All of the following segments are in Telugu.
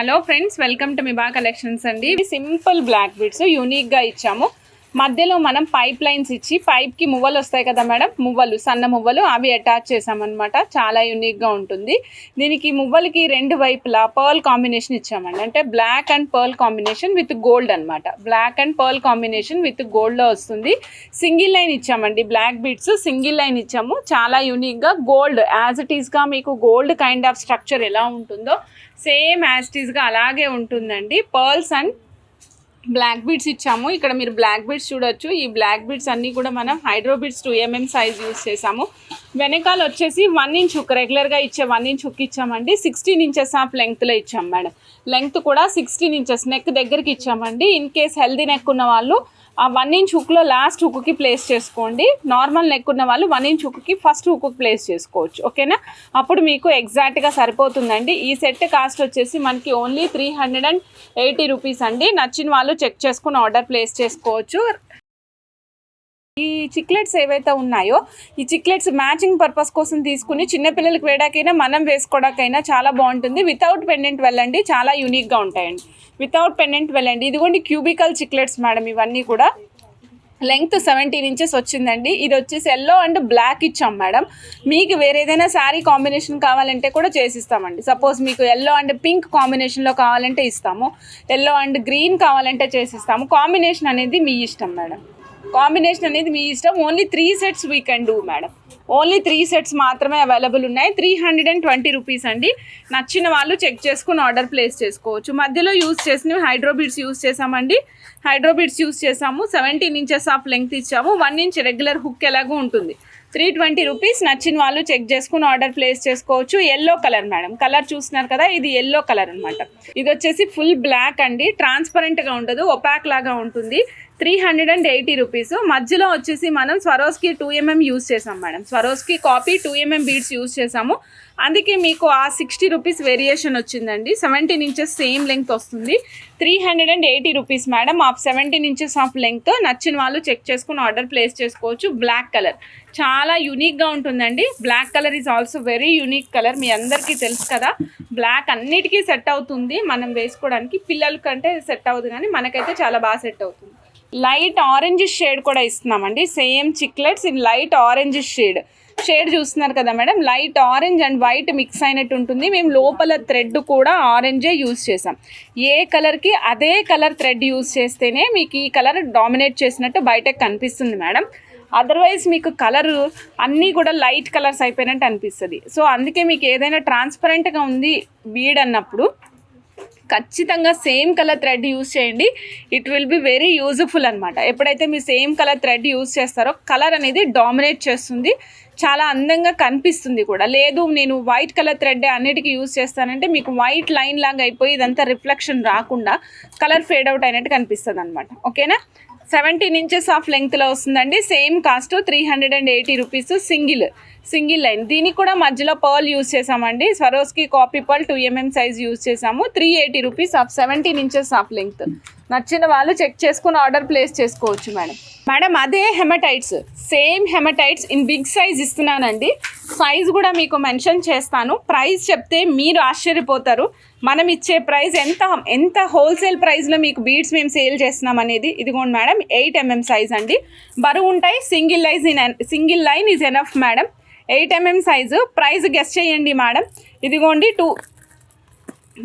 Hello friends, welcome to Miba collections అండి. సింపుల్ బ్లాక్ బీడ్స్ యూనిక్గా ఇచ్చాము. మధ్యలో మనం పైప్ లైన్స్ ఇచ్చి పైప్కి మువ్వలు వస్తాయి కదా మేడం, మువ్వలు సన్న మువ్వలు అవి అటాచ్ చేసామన్నమాట. చాలా యూనిక్గా ఉంటుంది. దీనికి మువ్వలకి రెండు వైపులా పర్ల్ కాంబినేషన్ ఇచ్చామండి. అంటే black and pearl combination with gold అనమాట. Black and pearl combination with గోల్డ్లో వస్తుంది. సింగిల్ లైన్ ఇచ్చామండి. బ్లాక్ బీడ్స్ సింగిల్ లైన్ ఇచ్చాము. చాలా యూనిక్గా గోల్డ్ యాజ్ ఇట్ ఈస్గా మీకు గోల్డ్ కైండ్ ఆఫ్ స్ట్రక్చర్ ఎలా ఉంటుందో సేమ్ యాజ్ ఇట్ ఈస్గా అలాగే ఉంటుందండి. పర్ల్స్ అండ్ బ్లాక్ బీడ్స్ ఇచ్చాము. ఇక్కడ మీరు బ్లాక్ బీడ్స్ చూడొచ్చు. ఈ బ్లాక్ బీడ్స్ అన్నీ కూడా మనం hydro beads 2mm size use చేసాము. వెనకాల వచ్చేసి 1 ఇంచ్ హుక్, రెగ్యులర్గా ఇచ్చే 1 ఇంచ్ హుక్ ఇచ్చామండి. 16 ఇంచెస్ ఆఫ్ లెంగ్త్లో ఇచ్చాం మేడం. లెంగ్త్ కూడా 16 ఇంచెస్ నెక్ దగ్గరికి ఇచ్చామండి. ఇన్ కేస్ హెల్దీ నెక్ ఉన్న వాళ్ళు ఆ 1 ఇంచ్ హుక్లో లాస్ట్ హుక్కి ప్లేస్ చేసుకోండి. నార్మల్ నెక్ ఉన్న వాళ్ళు 1 ఇంచ్ హుక్కి ఫస్ట్ హుక్ ప్లేస్ చేసుకోవచ్చు. ఓకేనా? అప్పుడు మీకు ఎగ్జాక్ట్గా సరిపోతుందండి. ఈ సెట్ కాస్ట్ వచ్చేసి మనకి ఓన్లీ 380 రూపీస్ అండి. నచ్చిన వాళ్ళు చెక్ చేసుకుని ఆర్డర్ ప్లేస్ చేసుకోవచ్చు. ఈ చిక్లెట్స్ ఏవైతే ఉన్నాయో ఈ చిక్లెట్స్ మ్యాచింగ్ పర్పస్ కోసం తీసుకుని చిన్నపిల్లలకి వేయడాకైనా మనం వేసుకోవడానికైనా చాలా బాగుంటుంది. వితౌట్ పెండెంట్ వెళ్ళండి, చాలా యూనిక్గా ఉంటాయండి. వితౌట్ పెండెంట్ వెళ్ళండి. ఇదిగోండి క్యూబికల్ చిక్లెట్స్ మేడం. ఇవన్నీ కూడా లెంగ్త్ 17 ఇంచెస్ వచ్చిందండి. ఇది వచ్చేసి ఎల్లో అండ్ బ్లాక్ ఇచ్చాం మేడం. మీకు వేరే ఏదైనా శారీ కాంబినేషన్ కావాలంటే కూడా చేసిస్తామండి. సపోజ్ మీకు ఎల్లో అండ్ పింక్ కాంబినేషన్లో కావాలంటే ఇస్తాము. ఎల్లో అండ్ గ్రీన్ కావాలంటే చేసిస్తాము. కాంబినేషన్ అనేది మీ ఇష్టం మేడం. కాంబినేషన్ అనేది మీ ఇష్టం. Only 3 sets we can do madam. Only 3 sets మాత్రమే అవైలబుల్ ఉన్నాయి. 320 రూపీస్ అండి. నచ్చిన వాళ్ళు చెక్ చేసుకుని ఆర్డర్ ప్లేస్ చేసుకోవచ్చు. మధ్యలో యూజ్ చేసినవి హైడ్రో బీడ్స్ యూజ్ చేసామండి. హైడ్రో బీడ్స్ యూజ్ చేసాము. 17 ఇంచెస్ ఆఫ్ లెంగ్త్ ఇచ్చాము. 1 ఇంచ్ రెగ్యులర్ హుక్ ఎలాగో ఉంటుంది. 320 రూపీస్. నచ్చిన వాళ్ళు చెక్ చేసుకుని ఆర్డర్ ప్లేస్ చేసుకోవచ్చు. Yellow colour madam. కలర్ చూస్తున్నారు కదా, ఇది ఎల్లో కలర్ అనమాట. ఇది వచ్చేసి ఫుల్ బ్లాక్ అండి. ట్రాన్స్పరెంట్గా ఉండదు, ఒపాక్ లాగా ఉంటుంది. 380 రూపీస్. మధ్యలో వచ్చేసి మనం స్వరోస్కి 2mm యూజ్ చేసాం madam. Swarovski copy 2mm beads use చేసాము. అందుకే మీకు ఆ 60 రూపీస్ వేరియేషన్ వచ్చిందండి. 17 ఇంచెస్ సేమ్ లెంగ్త్ వస్తుంది. 380 rupees madam. Of 17 inches of length. నచ్చిన వాళ్ళు చెక్ చేసుకుని ఆర్డర్ ప్లేస్ చేసుకోవచ్చు. బ్లాక్ కలర్ చాలా యూనిక్గా ఉంటుందండి. Black colour is also very unique colour. మీ అందరికీ తెలుసు కదా, బ్లాక్ అన్నిటికీ సెట్ అవుతుంది. మనం వేసుకోవడానికి పిల్లల కంటే సెట్ అవుతుంది, కానీ మనకైతే చాలా బాగా సెట్ అవుతుంది. లైట్ ఆరెంజ్ షేడ్ కూడా ఇస్తున్నామండి. Same chiclets in light orange shade చూస్తున్నారు కదా madam. Light orange and white mix అయినట్టు ఉంటుంది. మేము లోపల థ్రెడ్ కూడా ఆరెంజే యూజ్ చేసాం. ఏ కలర్కి అదే కలర్ థ్రెడ్ యూజ్ చేస్తేనే మీకు ఈ కలర్ డామినేట్ చేసినట్టు బయటకు కనిపిస్తుంది మేడం. అదర్వైజ్ మీకు కలర్ అన్నీ కూడా లైట్ కలర్స్ అయిపోయినట్టు అనిపిస్తుంది. సో అందుకే మీకు ఏదైనా ట్రాన్స్పరెంట్గా ఉంది బీడ్ అన్నప్పుడు ఖచ్చితంగా సేమ్ కలర్ థ్రెడ్ యూజ్ చేయండి. It will be very useful అనమాట. ఎప్పుడైతే మీరు సేమ్ కలర్ థ్రెడ్ యూజ్ చేస్తారో కలర్ అనేది డామినేట్ చేస్తుంది, చాలా అందంగా కనిపిస్తుంది కూడా. లేదు నేను వైట్ కలర్ థ్రెడ్ అన్నిటికీ యూజ్ చేస్తానంటే మీకు వైట్ లైన్ లాగా అయిపోయి ఇదంతా రిఫ్లెక్షన్ రాకుండా కలర్ ఫేడ్ అవుట్ అయినట్టు కనిపిస్తుంది అనమాట. ఓకేనా? 17 ఇంచెస్ ఆఫ్ లెంగ్త్లో వస్తుందండి. Same cost 380 rupees. Single line. దీనికి కూడా మధ్యలో పర్ల్ యూజ్ చేసామండి. Swarovski copy pearl 2mm size use చేసాము. 380 rupees of 17 inches of length. నచ్చిన వాళ్ళు చెక్ చేసుకుని ఆర్డర్ ప్లేస్ చేసుకోవచ్చు మేడం. అదే hematites, same hematites in big size ఇస్తున్నానండి. సైజ్ కూడా మీకు మెన్షన్ చేస్తాను. ప్రైస్ చెప్తే మీరు ఆశ్చర్యపోతారు. మనం ఇచ్చే ప్రైస్ ఎంత హోల్సేల్ ప్రైస్లో మీకు బీడ్స్ మేము సేల్ చేస్తున్నాం అనేది. ఇదిగోండి మేడం, 8mm సైజ్ అండి. బరువు ఉంటాయి. Single line is enough madam. 8mm size. Price guess చేయండి మేడం. ఇదిగోండి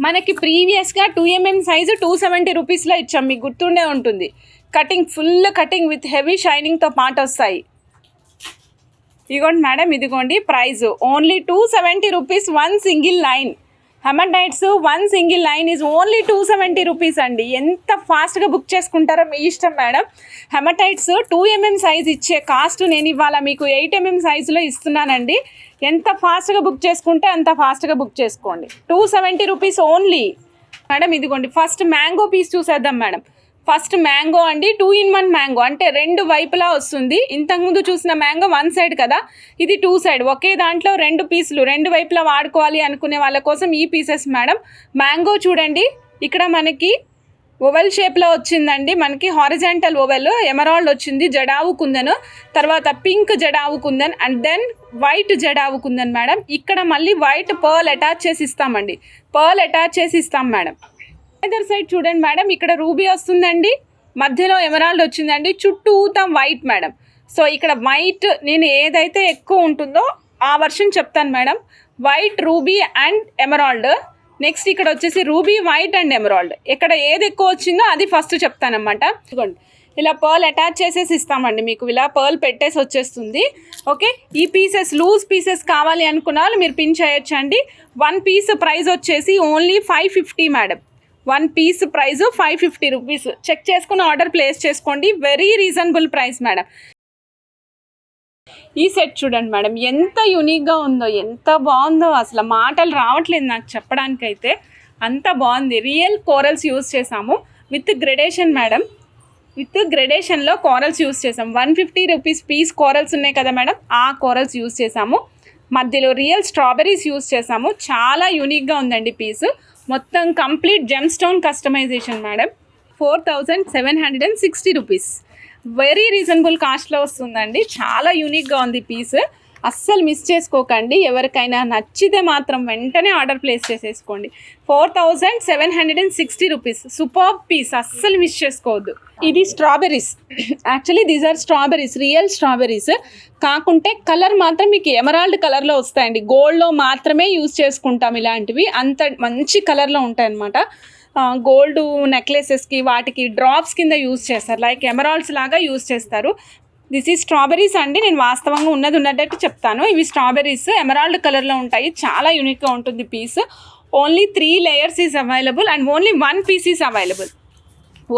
మనకి ప్రీవియస్గా 2mm సైజు 270 రూపీస్లో ఇచ్చాం. మీకు గుర్తుండే ఉంటుంది. Cutting full cutting with heavy షైనింగ్తో పాటు వస్తాయి. ఇదిగోండి మేడం, ఇదిగోండి price only 270 rupees. 1 single line hematites. 1 single line is only 270 rupees అండి. ఎంత ఫాస్ట్గా బుక్ చేసుకుంటారో మీ ఇష్టం మేడం. హెమటైట్స్ 2mm సైజ్ ఇచ్చే కాస్ట్ నేను ఇవాళ మీకు 8mm సైజులో ఇస్తున్నానండి. ఎంత ఫాస్ట్గా బుక్ చేసుకుంటే అంత ఫాస్ట్గా బుక్ చేసుకోండి. 270 రూపీస్ ఓన్లీ మేడం. ఇదిగోండి ఫస్ట్ మ్యాంగో పీస్ చూసేద్దాం మేడం. ఫస్ట్ మ్యాంగో అండి. 2-in-1 మ్యాంగో అంటే 2 వైపులా వస్తుంది. ఇంతకుముందు చూసిన మ్యాంగో 1 సైడ్ కదా, ఇది 2 సైడ్. ఒకే దాంట్లో 2 పీసులు 2 వైపులా వాడుకోవాలి అనుకునే వాళ్ళ కోసం ఈ పీసెస్ మేడం. మ్యాంగో చూడండి, ఇక్కడ మనకి ఓవెల్ షేప్లో వచ్చిందండి మనకి, హారిజాంటల్ ఓవెల్, ఎమరాల్డ్ వచ్చింది, జడావు కుందన్, తర్వాత pink jadau kundan and then white jadau kundan madam. ఇక్కడ మళ్ళీ వైట్ పర్ల్ అటాచ్ చేసి ఇస్తామండి, పర్ల్ అటాచ్ చేసి ఇస్తాం మేడం. అదర్ సైడ్ చూడండి మేడం, ఇక్కడ రూబీ వస్తుందండి, మధ్యలో ఎమరాల్డ్ వచ్చిందండి, చుట్టూతా వైట్ మేడం. సో ఇక్కడ వైట్ నేను ఏదైతే ఎక్కువ ఉంటుందో ఆ వర్షన్ చెప్తాను madam. White, ruby and emerald. Next ఇక్కడ వచ్చేసి రూబీ, వైట్ అండ్ ఎమరాల్డ్. ఇక్కడ ఏది ఎక్కువ వచ్చిందో అది ఫస్ట్ చెప్తానమాట. ఇదిగోండి ఇలా పర్ల్ అటాచ్ చేసేసి ఇస్తామండి మీకు, ఇలా పర్ల్ పెట్టేసి వచ్చేస్తుంది. ఓకే, ఈ పీసెస్ లూజ్ పీసెస్ కావాలి అనుకున్న వాళ్ళు మీరు పిన్ చేయొచ్చండి. 1 పీస్ ప్రైస్ వచ్చేసి ఓన్లీ 550 మేడం. 1 పీస్ ప్రైస్ 550 రూపీస్. చెక్ చేసుకుని ఆర్డర్ ప్లేస్ చేసుకోండి, వెరీ రీజనబుల్ ప్రైస్ మేడం. ఈ సెట్ చూడండి మేడం, ఎంత యూనిక్గా ఉందో, ఎంత బాగుందో, అసలు మాటలు రావట్లేదు నాకు చెప్పడానికైతే, అంత బాగుంది. రియల్ కోరల్స్ యూజ్ చేసాము విత్ గ్రెడేషన్ మేడం, విత్ గ్రెడేషన్లో కోరల్స్ యూజ్ చేసాము. 150 రూపీస్ పీస్ కోరల్స్ ఉన్నాయి కదా మేడం, ఆ కోరల్స్ యూజ్ చేసాము. మధ్యలో రియల్ స్ట్రాబెరీస్ యూజ్ చేసాము. చాలా యూనిక్గా ఉందండి పీసు. మొత్తం complete gem stone customization madam. 4760 rupees, very reasonable కాస్ట్లో వస్తుందండి. చాలా యూనిక్గా ఉంది పీస్, అస్సలు మిస్ చేసుకోకండి. ఎవరికైనా నచ్చితే మాత్రం వెంటనే ఆర్డర్ ప్లేస్ చేసేసుకోండి. 4760 రూపీస్, సూపర్ పీస్, అస్సలు మిస్ చేసుకోవద్దు. ఇది strawberries, actually these are strawberries, real strawberries. కాకుంటే కలర్ మాత్రం మీకు ఎమరాల్డ్ కలర్లో వస్తాయండి. గోల్డ్లో మాత్రమే యూజ్ చేసుకుంటాం ఇలాంటివి, అంత మంచి కలర్లో ఉంటాయి అన్నమాట. గోల్డ్ నెక్లెసెస్కి వాటికి డ్రాప్స్ కింద యూజ్ చేస్తారు, లైక్ ఎమరాల్డ్స్ లాగా యూజ్ చేస్తారు. దిస్ ఈజ్ స్ట్రాబెరీస్ అండి, నేను వాస్తవంగా ఉన్నట్టు చెప్తాను. ఇవి స్ట్రాబెరీస్ ఎమరాల్డ్ కలర్లో ఉంటాయి, చాలా యూనిక్గా ఉంటుంది piece. Only 3 layers is available and only 1 piece is available.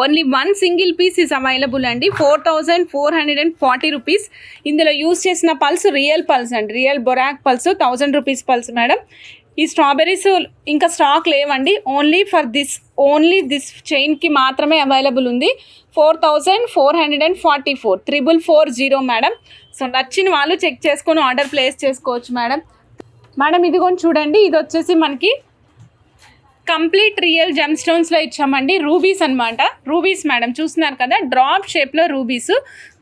Only 1 single piece is available అండి. 4440 రూపీస్. ఇందులో యూజ్ చేసిన పల్స్ రియల్ పల్స్ అండి, రియల్ బొరాక్ పల్స్, 1000 రూపీస్ పల్స్ మేడం. ఈ స్ట్రాబెరీస్ ఇంకా స్టాక్ లేవండి, ఓన్లీ దిస్ చైన్కి మాత్రమే అవైలబుల్ ఉంది. 4444 440 మేడం. సో నచ్చిన వాళ్ళు చెక్ చేసుకొని ఆర్డర్ ప్లేస్ చేసుకోవచ్చు మేడం. మేడం ఇదిగోని చూడండి, ఇది వచ్చేసి మనకి కంప్లీట్ రియల్ జెమ్ స్టోన్స్లో ఇచ్చామండి. రూబీస్ అనమాట, రూబీస్ మేడం చూస్తున్నారు కదా, డ్రాప్ షేప్లో రూబీస్,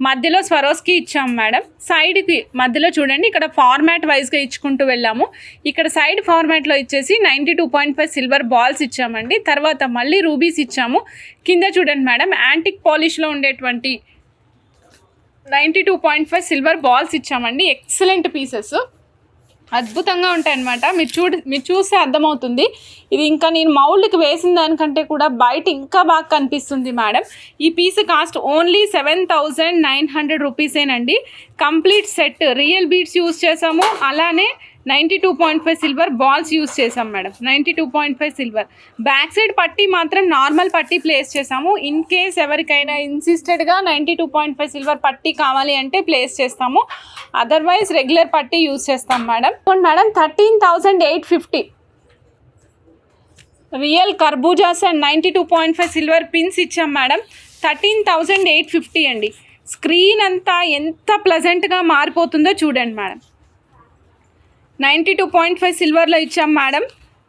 మధ్యలో స్వరోస్కి ఇచ్చాము మేడం. సైడ్కి మధ్యలో చూడండి, ఇక్కడ ఫార్మాట్ వైజ్గా ఇచ్చుకుంటూ వెళ్ళాము. ఇక్కడ సైడ్ ఫార్మాట్లో ఇచ్చేసి 92.5 సిల్వర్ బాల్స్ ఇచ్చామండి. తర్వాత మళ్ళీ రూబీస్ ఇచ్చాము. కింద చూడండి మేడం, యాంటిక్ పాలిష్లో ఉండేటువంటి 92.5 సిల్వర్ బాల్స్ ఇచ్చామండి. ఎక్సలెంట్ పీసెస్, అద్భుతంగా ఉంటాయి అన్నమాట. మీరు చూస్తే అర్థమవుతుంది. ఇది ఇంకా నేను మౌల్డ్కి వేసిన దానికంటే కూడా బయట ఇంకా బాగా కనిపిస్తుంది మేడం. ఈ పీస్ కాస్ట్ ఓన్లీ 7900 రూపీసేనండి. Complete set real beads use చేసాము, అలానే 92.5 సిల్వర్ బాల్స్ యూజ్ చేసాం మేడం. 92.5 సిల్వర్. బ్యాక్ సైడ్ పట్టీ మాత్రం నార్మల్ పట్టీ ప్లేస్ చేసాము. ఇన్ కేస్ ఎవరికైనా ఇన్సిస్టెడ్గా 92.5 సిల్వర్ పట్టీ కావాలి అంటే ప్లేస్ చేస్తాము, అదర్వైజ్ రెగ్యులర్ పట్టీ యూజ్ చేస్తాం మేడం. మేడం 13,850 రియల్ కర్బూజాస్ అండ్ 92.5 సిల్వర్ పిన్స్ ఇచ్చాం మేడం. 13,850 అండి. స్క్రీన్ అంతా ఎంత ప్లెజెంట్గా మారిపోతుందో చూడండి మేడం. 92.5 సిల్వర్లో ఇచ్చాం మేడం.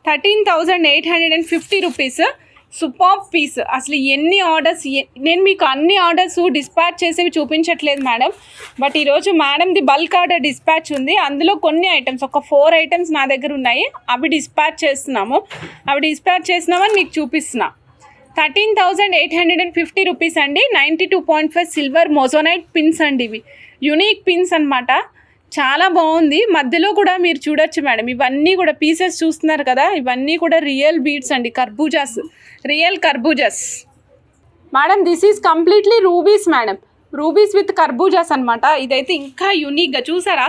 13,850 రూపీస్. Super piece. అసలు ఎన్ని ఆర్డర్స్, నేను మీకు అన్ని ఆర్డర్స్ డిస్పాచ్ చేసేవి చూపించట్లేదు మేడం, బట్ ఈరోజు మేడంది బల్క్ ఆర్డర్ డిస్పాచ్ ఉంది. అందులో కొన్ని ఐటమ్స్, ఒక 4 ఐటమ్స్ నా దగ్గర ఉన్నాయి, అవి డిస్పాచ్ చేస్తున్నాము. అవి డిస్పాచ్ చేసినామని మీకు చూపిస్తున్నా. 13,850 రూపీస్ అండి. 92.5 సిల్వర్ మోజోనైట్ పిన్స్ అండి, ఇవి యూనిక్ పిన్స్ అనమాట. చాలా బాగుంది. మధ్యలో కూడా మీరు చూడొచ్చు మేడం, ఇవన్నీ కూడా పీసెస్ చూస్తున్నారు కదా, ఇవన్నీ కూడా రియల్ బీడ్స్ అండి, కర్బూజాస్, రియల్ కర్బూజాస్ madam. This is completely rubies madam, rubies with కర్బూజాస్ అనమాట. ఇదైతే ఇంకా యూనిక్గా చూసారా,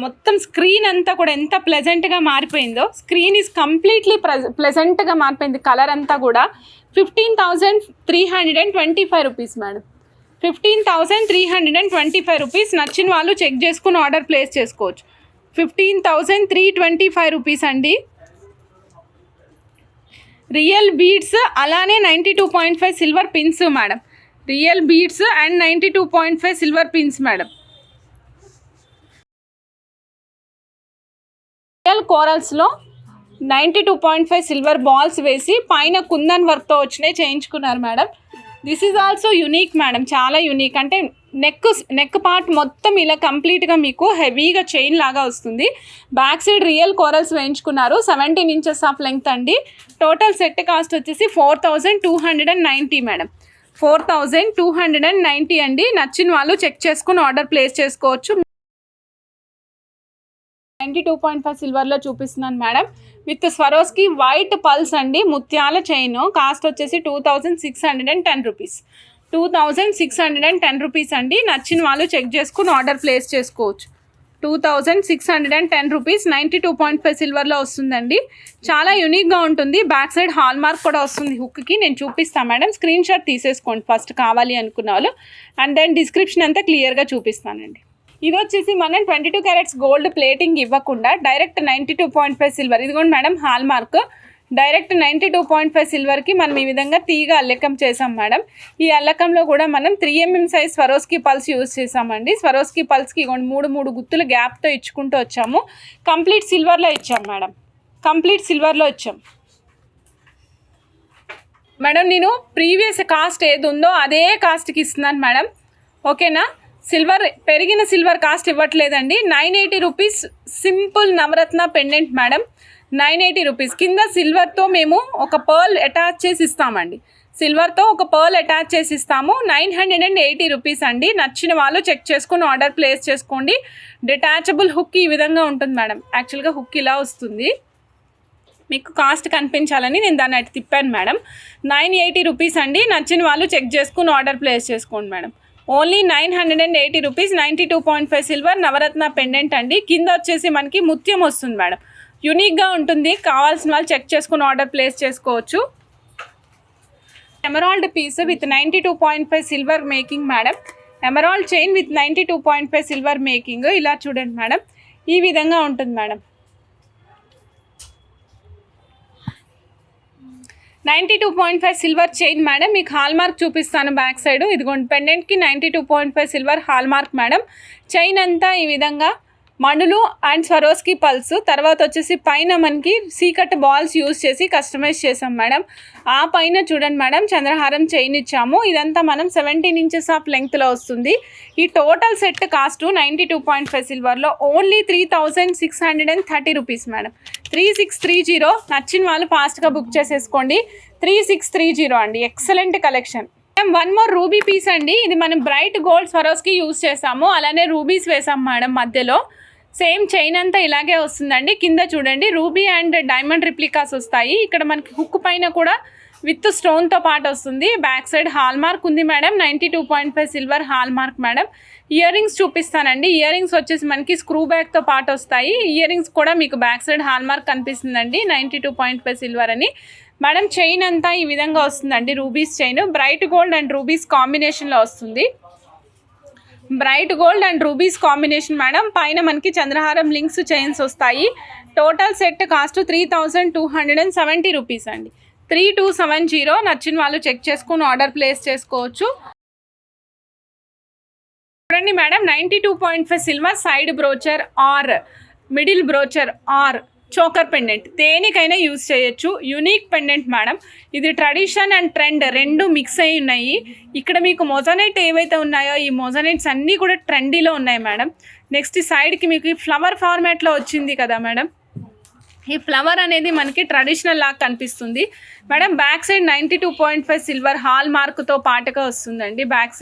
మొత్తం స్క్రీన్ అంతా కూడా ఎంత ప్లెజెంట్గా మారిపోయిందో. స్క్రీన్ ఈజ్ కంప్లీట్లీ ప్లెజెంట్గా మారిపోయింది, కలర్ అంతా కూడా. 15,325 రూపీస్ మేడం. 15,325 రూపీస్. నచ్చిన వాళ్ళు చెక్ చేసుకుని ఆర్డర్ ప్లేస్ చేసుకోవచ్చు. 15,325 రూపీస్ అండి. రియల్ బీడ్స్, అలానే 92.5 silver pins madam. Real beads and 92.5 silver pins madam. Real కోరల్స్లో 92.5 సిల్వర్ బాల్స్ వేసి పైన కుందన్ వర్క్తో వచ్చినాయి చేయించుకున్నారు madam. This is also unique madam, చాలా యునీక్. అంటే నెక్ పార్ట్ మొత్తం ఇలా కంప్లీట్గా మీకు హెవీగా చైన్ లాగా వస్తుంది. బ్యాక్ సైడ్ రియల్ కోరల్స్ వేయించుకున్నారు. 17 ఇంచెస్ ఆఫ్ లెంగ్త్ అండి. టోటల్ సెట్ కాస్ట్ వచ్చేసి 4290 మేడం. 4290 అండి. నచ్చిన వాళ్ళు చెక్ చేసుకుని ఆర్డర్ ప్లేస్ చేసుకోవచ్చు. 92.5 సిల్వర్లో చూపిస్తున్నాను madam. With Swarovski white pulse అండి, ముత్యాల చైన్. కాస్ట్ వచ్చేసి 2610 రూపీస్. 2610 రూపీస్ అండి. నచ్చిన వాళ్ళు చెక్ చేసుకుని ఆర్డర్ ప్లేస్ చేసుకోవచ్చు. 2610 రూపీస్ 92.5 సిల్వర్లో వస్తుందండి. చాలా యూనిక్గా ఉంటుంది. బ్యాక్ సైడ్ హాల్ మార్క్ కూడా వస్తుంది హుక్కి. నేను చూపిస్తాను మేడం, స్క్రీన్ షాట్ తీసేసుకోండి ఫస్ట్ కావాలి అనుకున్న వాళ్ళు. అండ్ దెన్ డిస్క్రిప్షన్ అంతా క్లియర్గా చూపిస్తానండి. ఇది వచ్చేసి మనం 22 క్యారెట్స్ గోల్డ్ ప్లేటింగ్ ఇవ్వకుండా డైరెక్ట్ 92.5 సిల్వర్. ఇదిగోండి మేడం హాల్ మార్క్. డైరెక్ట్ 92.5 సిల్వర్కి మనం ఈ విధంగా తీగ అల్లకం చేసాం మేడం. ఈ అల్లకంలో కూడా మనం 3mm size Swarovski pulse use చేసామండి. స్వరోస్కి పల్స్కి ఇగోండి 3 గుత్తులు గ్యాప్తో ఇచ్చుకుంటూ వచ్చాము. కంప్లీట్ సిల్వర్లో ఇచ్చాం మేడం. కంప్లీట్ సిల్వర్లో ఇచ్చాం మేడం. నేను ప్రీవియస్ కాస్ట్ ఏది ఉందో అదే కాస్ట్కి ఇస్తున్నాను మేడం. ఓకేనా? సిల్వర్ పెరిగిన సిల్వర్ కాస్ట్ ఇవ్వట్లేదండి. 980 రూపీస్ సింపుల్ నవరత్న పెండెంట్ మేడం. 980 రూపీస్. కింద సిల్వర్తో మేము ఒక పర్ల్ అటాచ్ చేసి ఇస్తామండి. సిల్వర్తో ఒక పర్ల్ అటాచ్ చేసి ఇస్తాము. 980 రూపీస్ అండి. నచ్చిన వాళ్ళు చెక్ చేసుకుని ఆర్డర్ ప్లేస్ చేసుకోండి. డిటాచబుల్ హుక్ ఈ విధంగా ఉంటుంది మేడం. యాక్చువల్గా హుక్ ఇలా వస్తుంది. మీకు కాస్ట్ కనిపించాలని నేను దాన్ని అటు తిప్పాను మేడం. 980 రూపీస్ అండి. నచ్చిన వాళ్ళు చెక్ చేసుకుని ఆర్డర్ ప్లేస్ చేసుకోండి మేడం. Only 980 rupees. 92.5 సిల్వర్ నవరత్న పెండెంట్ అండి. కింద వచ్చేసి మనకి ముత్యం వస్తుంది మేడం. యూనిక్గా ఉంటుంది. కావాల్సిన వాళ్ళు చెక్ చేసుకుని ఆర్డర్ ప్లేస్ చేసుకోవచ్చు. Emerald piece with 92.5 silver making madam. Emerald chain with 92.5 silver making. ఇలా చూడండి మేడం, ఈ విధంగా ఉంటుంది మేడం. 92.5 silver chain madam. మీకు హాల్ మార్క్ చూపిస్తాను బ్యాక్ సైడ్. ఇదిగోండి పెండెంట్కి 92.5 silver hallmark madam. Chain అంతా ఈ విధంగా మణులు అండ్ స్వరోస్కి పల్స్. తర్వాత వచ్చేసి పైన మనకి సీకట్ బాల్స్ యూజ్ చేసి కస్టమైజ్ చేసాం మేడం. ఆ పైన చూడండి మేడం చంద్రహారం చైన్ ఇచ్చాము. ఇదంతా మనం 17 ఇంచెస్ ఆఫ్ లెంగ్త్లో వస్తుంది. ఈ టోటల్ సెట్ కాస్ట్ 92.5 సిల్వర్లో ఓన్లీ 3630 రూపీస్ మేడం. 3630. నచ్చిన వాళ్ళు ఫాస్ట్గా బుక్ చేసేసుకోండి. 3630 అండి. Excellent collection. One more ruby piece అండి. ఇది మనం బ్రైట్ గోల్డ్ స్వరోస్కి యూజ్ చేసాము. అలానే రూబీస్ వేసాం మేడం మధ్యలో. సేమ్ చైన్ అంతా ఇలాగే వస్తుందండి. కింద చూడండి రూబీ అండ్ డైమండ్ రిప్లికాస్ వస్తాయి. ఇక్కడ మనకి హుక్ పైన కూడా విత్ స్టోన్తో పాటు వస్తుంది. బ్యాక్ సైడ్ హాల్ మార్క్ ఉంది madam. 92.5 silver hallmark madam. Ear rings చూపిస్తానండి. ఇయర్ రింగ్స్ వచ్చేసి మనకి స్క్రూ బ్యాగ్తో పాటు వస్తాయి. ఇయర్ రింగ్స్ కూడా మీకు బ్యాక్ సైడ్ హాల్ మార్క్ కనిపిస్తుందండి. 92.5 సిల్వర్ అని మేడం. చైన్ అంతా ఈ విధంగా వస్తుందండి. Rubies chain bright gold and rubies కాంబినేషన్లో వస్తుంది. Bright gold and rubies combination madam. పైన మనకి చంద్రహారం లింక్స్ చైన్స్ వస్తాయి. టోటల్ సెట్ కాస్ట్ 3270 రూపీస్ అండి. 3270. నచ్చిన వాళ్ళు చెక్ చేసుకుని ఆర్డర్ ప్లేస్ చేసుకోవచ్చు. చూడండి madam 92.5 silver side brooch or middle brooch or choker pendant దేనికైనా యూజ్ చేయొచ్చు. Unique pendant madam. ఇది ట్రెడిషన్ అండ్ ట్రెండ్ రెండు మిక్స్ అయి ఉన్నాయి. ఇక్కడ మీకు మొజనైట్ ఏవైతే ఉన్నాయో ఈ మొజనైట్స్ అన్నీ కూడా ట్రెండీలో ఉన్నాయి మేడం. నెక్స్ట్ సైడ్కి మీకు ఫ్లవర్ ఫార్మాట్లో వచ్చింది కదా మేడం. ఈ ఫ్లవర్ అనేది మనకి ట్రెడిషనల్ లాగా కనిపిస్తుంది మేడం. బ్యాక్ సైడ్ 92.5 సిల్వర్ హాల్ మార్క్తో పాటుగా వస్తుందండి. బ్యాక్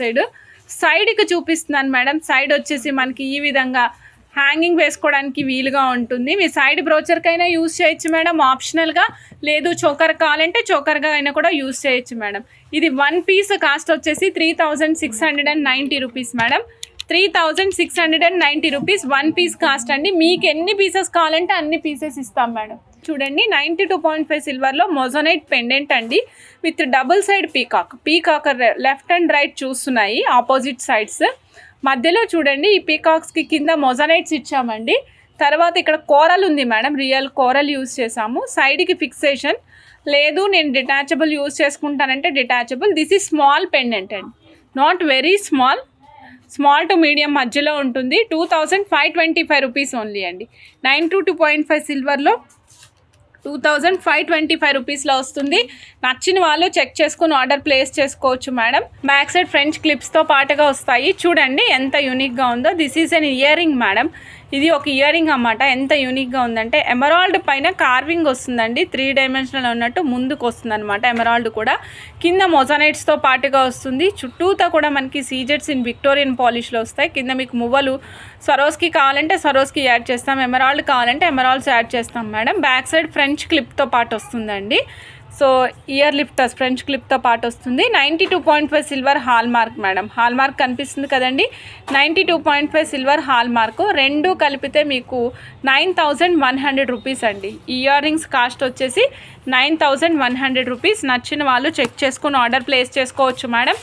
సైడ్కి చూపిస్తున్నాను మేడం. సైడ్ వచ్చేసి మనకి ఈ విధంగా హ్యాంగింగ్ వేసుకోవడానికి వీలుగా ఉంటుంది. మీ సైడ్ బ్రోచర్కైనా యూజ్ చేయొచ్చు మేడం ఆప్షనల్గా. లేదు చోకర్ కావాలంటే చోకర్గా అయినా కూడా యూజ్ చేయొచ్చు మేడం. ఇది వన్ పీస్ కాస్ట్ వచ్చేసి 3690 rupees madam. 3690 rupees one piece cost అండి. మీకు ఎన్ని పీసెస్ కావాలంటే అన్ని పీసెస్ ఇస్తాం మేడం. చూడండి 92.5 సిల్వర్లో మొజనైట్ పెండెంట్ అండి with double side peacock left and right చూస్తున్నాయి ఆపోజిట్ సైడ్స్. మధ్యలో చూడండి ఈ పీకాక్స్కి కింద మొజనైట్స్ ఇచ్చామండి. తర్వాత ఇక్కడ కోరల్ ఉంది మేడం. రియల్ కోరల్ యూజ్ చేసాము. సైడ్కి ఫిక్సేషన్ లేదు నేను డిటాచబుల్ యూజ్ చేసుకుంటానంటే detachable. This is small pendant అండి. Not very small to medium మధ్యలో ఉంటుంది. 2525 రూపీస్ ఓన్లీ అండి. 92.5 సిల్వర్లో 2525 రూపీస్లో వస్తుంది. నచ్చిన వాళ్ళు చెక్ చేసుకుని ఆర్డర్ ప్లేస్ చేసుకోవచ్చు మేడం. బ్యాక్ సైడ్ ఫ్రెంచ్ క్లిప్స్తో పాటుగా వస్తాయి. చూడండి ఎంత యూనిక్గా ఉందో. This is an ear ring madam. ఇది ఒక ఇయర్ రింగ్ అన్నమాట. ఎంత యూనిక్గా ఉందంటే ఎమరాల్డ్ పైన కార్వింగ్ వస్తుందండి. 3 డైమెన్షనల్ ఉన్నట్టు ముందుకు వస్తుంది అనమాట. ఎమరాల్డ్ కూడా కింద మొజానైట్స్తో పాటుగా వస్తుంది. చుట్టూతా కూడా మనకి సీజెట్స్ ఇన్ విక్టోరియన్ పాలిష్లో వస్తాయి. కింద మీకు మువ్వలు సరోస్కి కావాలంటే సరోస్కి యాడ్ చేస్తాం, ఎమరాల్డ్ కావాలంటే ఎమరాల్డ్స్ యాడ్ చేస్తాం మేడం. బ్యాక్ సైడ్ ఫ్రెంచ్ క్లిప్తో పాటు వస్తుందండి. సో ఇయర్ లిఫ్టర్స్ ఫ్రెంచ్ క్లిప్తో పాటు వస్తుంది. 92.5 silver hallmark madam. Hall mark కనిపిస్తుంది కదండి. 92.5 సిల్వర్ హాల్ మార్కు. రెండు కలిపితే మీకు 9100 రూపీస్ అండి. ఇయర్ రింగ్స్ కాస్ట్ వచ్చేసి 9100 రూపీస్. నచ్చిన వాళ్ళు చెక్ చేసుకుని ఆర్డర్ ప్లేస్ చేసుకోవచ్చు మేడం.